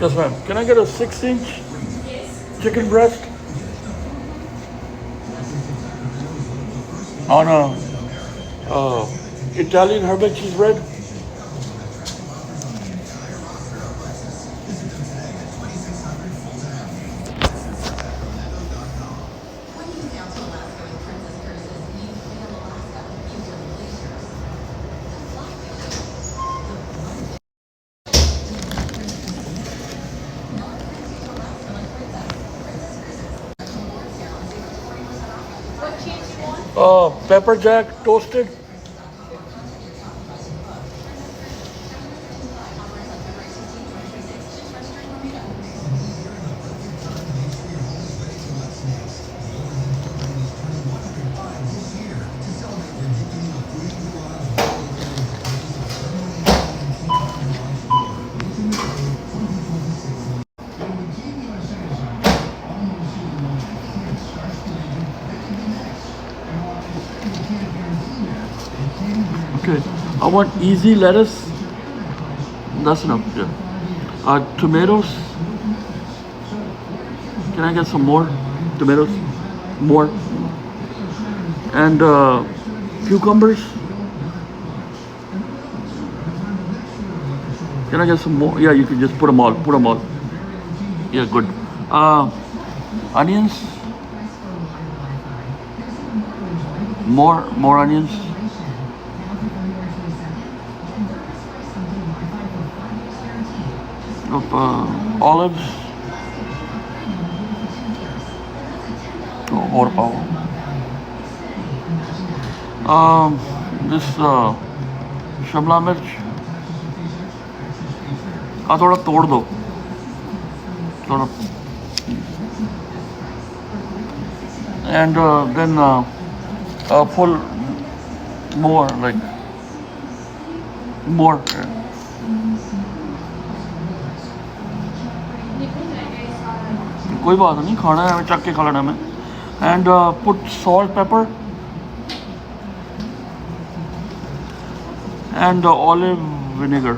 Yes, ma'am. Can I get a 6-inch chicken breast on a Italian herb and cheese bread? Pepper jack toasted. Okay, I want easy lettuce. That's enough. Yeah. Tomatoes. Can I get some more tomatoes? More. And cucumbers. Can I get some more? Yeah, you can just put them all. Put them all. Yeah, good. Onions. More onions. Of olives. Or power. This Shimla mirch. थोड़ा तोड़ दो थोड़ा. And then full more like more. कोई बात नहीं, खाना है, चख के खा लेना मैं. And put salt, pepper, and olive vinegar.